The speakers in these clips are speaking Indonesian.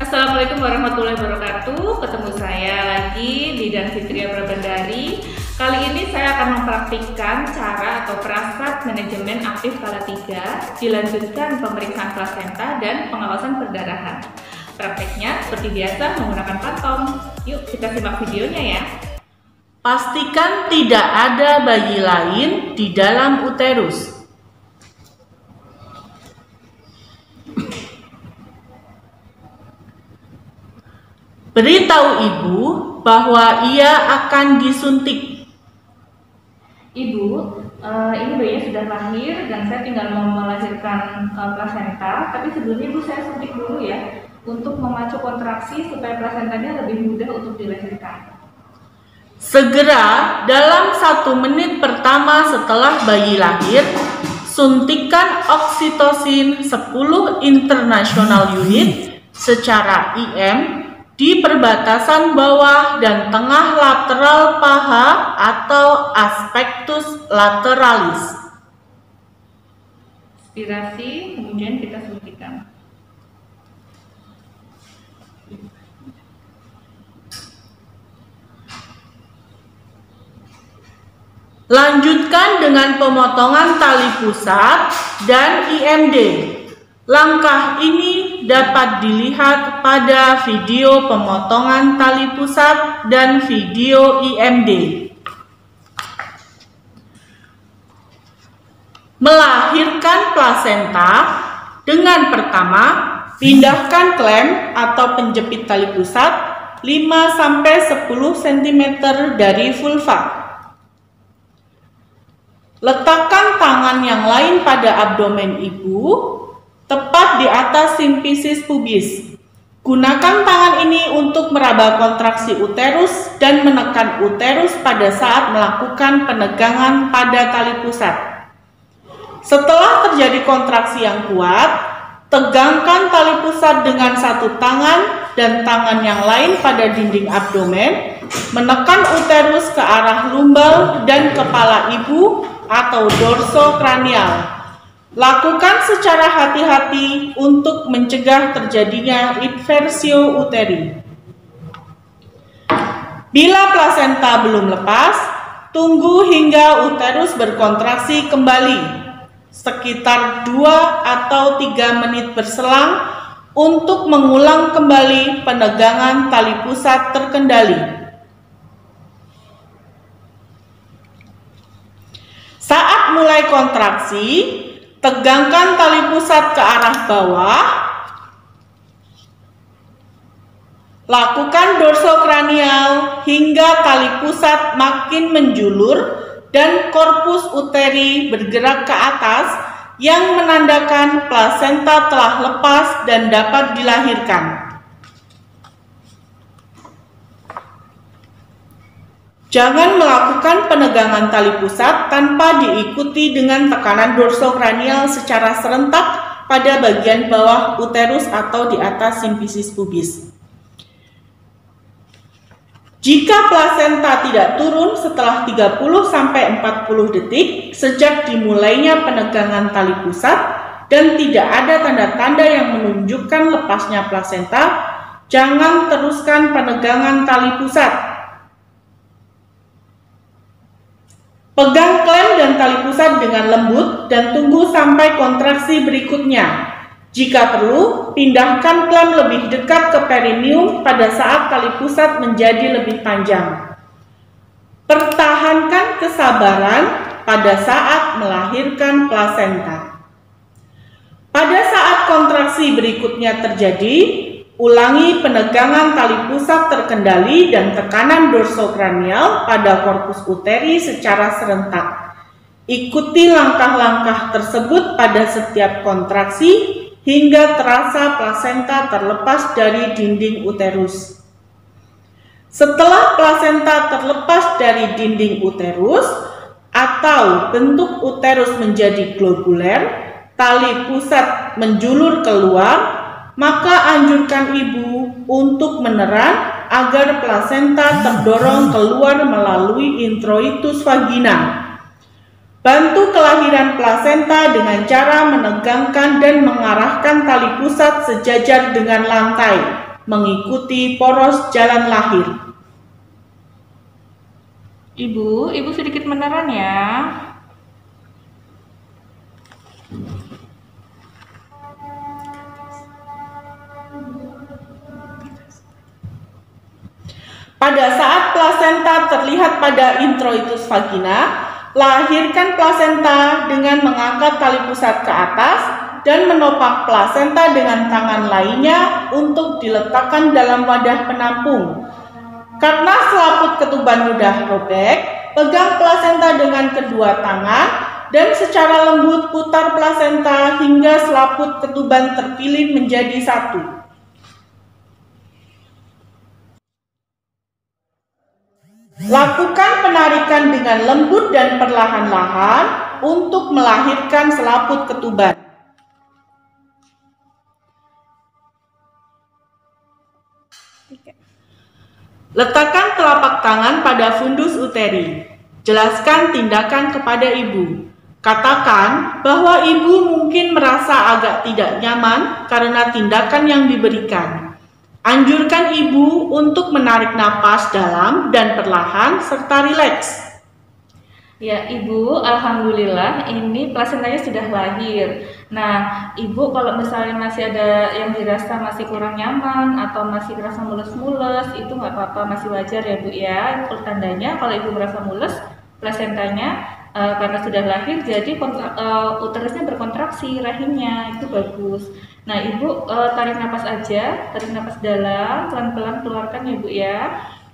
Assalamualaikum warahmatullahi wabarakatuh. Ketemu saya lagi Bidan Fitria Prabandari. Kali ini saya akan mempraktikkan cara atau prasat manajemen aktif kala 3, dilanjutkan pemeriksaan plasenta dan pengawasan perdarahan. Prakteknya seperti biasa menggunakan pantong. Yuk kita simak videonya ya. Pastikan tidak ada bayi lain di dalam uterus. Beritahu ibu bahwa ia akan disuntik. Ibu, ini bayinya sudah lahir dan saya tinggal mau melahirkan plasenta. Tapi sebelumnya ibu saya suntik dulu ya, untuk memacu kontraksi supaya plasentanya lebih mudah untuk dilahirkan. Segera dalam 1 menit pertama setelah bayi lahir, suntikan oksitosin 10 international unit secara IM di perbatasan bawah dan tengah lateral paha atau aspektus lateralis. Aspirasi, kemudian kita suntikan. Lanjutkan dengan pemotongan tali pusat dan IMD. Langkah ini dapat dilihat pada video pemotongan tali pusat dan video IMD. Melahirkan plasenta dengan pertama, pindahkan klem atau penjepit tali pusat 5-10 cm dari vulva. Letakkan tangan yang lain pada abdomen ibu, tepat di atas simfisis pubis. Gunakan tangan ini untuk meraba kontraksi uterus dan menekan uterus pada saat melakukan penegangan pada tali pusat. Setelah terjadi kontraksi yang kuat, tegangkan tali pusat dengan satu tangan dan tangan yang lain pada dinding abdomen, menekan uterus ke arah lumbal dan kepala ibu atau dorsokranial. Lakukan secara hati-hati untuk mencegah terjadinya inversio uteri. Bila plasenta belum lepas, tunggu hingga uterus berkontraksi kembali, sekitar 2 atau 3 menit berselang untuk mengulang kembali penegangan tali pusat terkendali. Saat mulai kontraksi, tegangkan tali pusat ke arah bawah, lakukan dorsokranial hingga tali pusat makin menjulur dan korpus uteri bergerak ke atas yang menandakan plasenta telah lepas dan dapat dilahirkan. Jangan melakukan penegangan tali pusat tanpa diikuti dengan tekanan dorsokranial secara serentak pada bagian bawah uterus atau di atas simfisis pubis. Jika plasenta tidak turun setelah 30-40 detik sejak dimulainya penegangan tali pusat dan tidak ada tanda-tanda yang menunjukkan lepasnya plasenta, jangan teruskan penegangan tali pusat. Pegang klem dan tali pusat dengan lembut dan tunggu sampai kontraksi berikutnya. Jika perlu, pindahkan klem lebih dekat ke perineum pada saat tali pusat menjadi lebih panjang. Pertahankan kesabaran pada saat melahirkan plasenta. Pada saat kontraksi berikutnya terjadi, ulangi penegangan tali pusat terkendali dan tekanan dorsokranial pada korpus uteri secara serentak. Ikuti langkah-langkah tersebut pada setiap kontraksi hingga terasa plasenta terlepas dari dinding uterus. Setelah plasenta terlepas dari dinding uterus atau bentuk uterus menjadi globuler, tali pusat menjulur keluar, maka anjurkan ibu untuk meneran agar plasenta terdorong keluar melalui introitus vagina. Bantu kelahiran plasenta dengan cara menegangkan dan mengarahkan tali pusat sejajar dengan lantai, mengikuti poros jalan lahir. Ibu sedikit meneran ya. Pada saat plasenta terlihat pada introitus vagina, lahirkan plasenta dengan mengangkat tali pusat ke atas dan menopang plasenta dengan tangan lainnya untuk diletakkan dalam wadah penampung. Karena selaput ketuban mudah robek, pegang plasenta dengan kedua tangan dan secara lembut putar plasenta hingga selaput ketuban terpilih menjadi satu. Lakukan penarikan dengan lembut dan perlahan-lahan untuk melahirkan selaput ketuban. Letakkan telapak tangan pada fundus uteri. Jelaskan tindakan kepada ibu. Katakan bahwa ibu mungkin merasa agak tidak nyaman karena tindakan yang diberikan. Anjurkan ibu untuk menarik napas dalam dan perlahan serta rileks. Ya Ibu, alhamdulillah ini plasentanya sudah lahir. Nah Ibu kalau misalnya masih ada yang dirasa masih kurang nyaman atau masih terasa mules-mules, itu nggak apa-apa, masih wajar ya Bu ya. Tandanya kalau Ibu merasa mules, plasentanya karena sudah lahir jadi uterusnya berkontraksi, rahimnya itu bagus. Nah Ibu tarik napas aja, tarik napas dalam, pelan-pelan keluarkan ya Bu ya.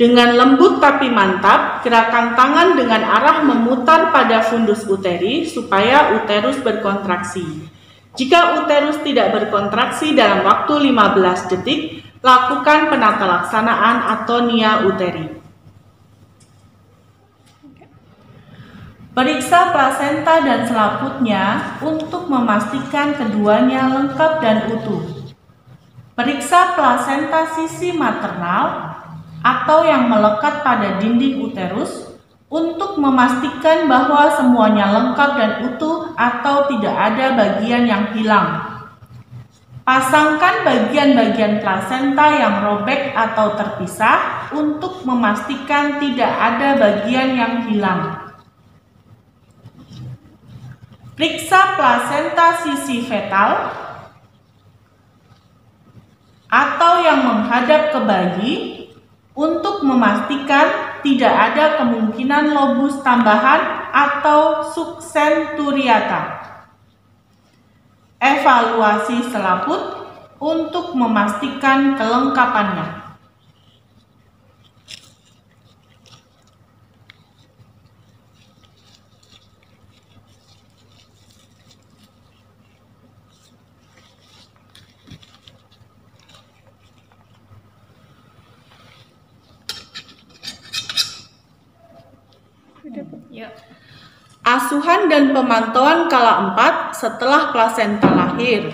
Dengan lembut tapi mantap, gerakan tangan dengan arah memutar pada fundus uteri supaya uterus berkontraksi. Jika uterus tidak berkontraksi dalam waktu 15 detik, lakukan penata laksanaan atonia uteri. Periksa plasenta dan selaputnya untuk memastikan keduanya lengkap dan utuh. Periksa plasenta sisi maternal atau yang melekat pada dinding uterus untuk memastikan bahwa semuanya lengkap dan utuh atau tidak ada bagian yang hilang. Pasangkan bagian-bagian plasenta yang robek atau terpisah untuk memastikan tidak ada bagian yang hilang. Periksa plasenta sisi fetal atau yang menghadap ke bayi untuk memastikan tidak ada kemungkinan lobus tambahan atau succenturiata. Evaluasi selaput untuk memastikan kelengkapannya. Asuhan dan pemantauan kala 4 setelah plasenta lahir.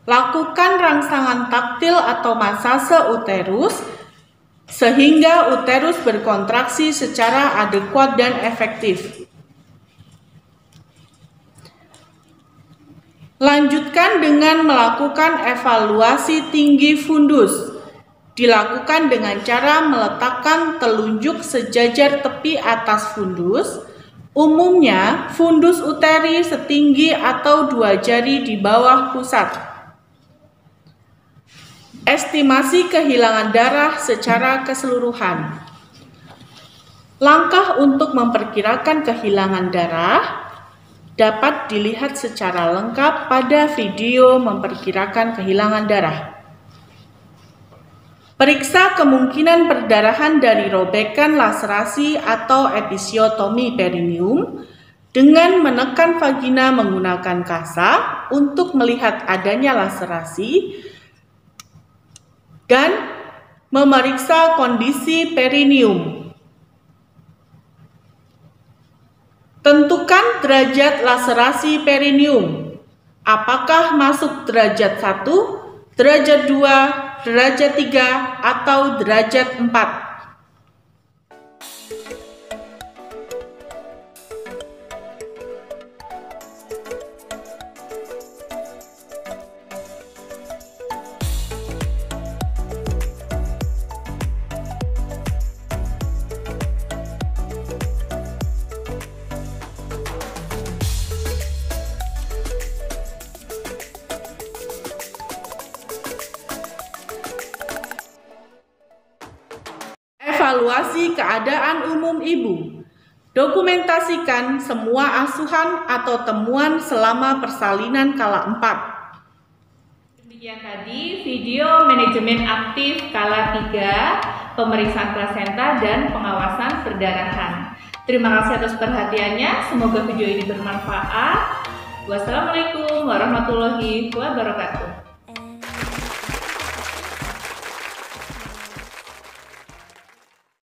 Lakukan rangsangan taktil atau masase uterus sehingga uterus berkontraksi secara adekuat dan efektif. Lanjutkan dengan melakukan evaluasi tinggi fundus. Dilakukan dengan cara meletakkan telunjuk sejajar tepi atas fundus. Umumnya, fundus uteri setinggi atau 2 jari di bawah pusat. Estimasi kehilangan darah secara keseluruhan. Langkah untuk memperkirakan kehilangan darah dapat dilihat secara lengkap pada video memperkirakan kehilangan darah. Periksa kemungkinan perdarahan dari robekan laserasi atau episiotomi perineum dengan menekan vagina menggunakan kasa untuk melihat adanya laserasi dan memeriksa kondisi perineum. Tentukan derajat laserasi perineum. Apakah masuk derajat 1, derajat 2, derajat 3, atau derajat 4? Evaluasi keadaan umum ibu. Dokumentasikan semua asuhan atau temuan selama persalinan kala 4. Demikian tadi video manajemen aktif kala 3, pemeriksaan plasenta dan pengawasan perdarahan. Terima kasih atas perhatiannya, semoga video ini bermanfaat. Wassalamualaikum warahmatullahi wabarakatuh.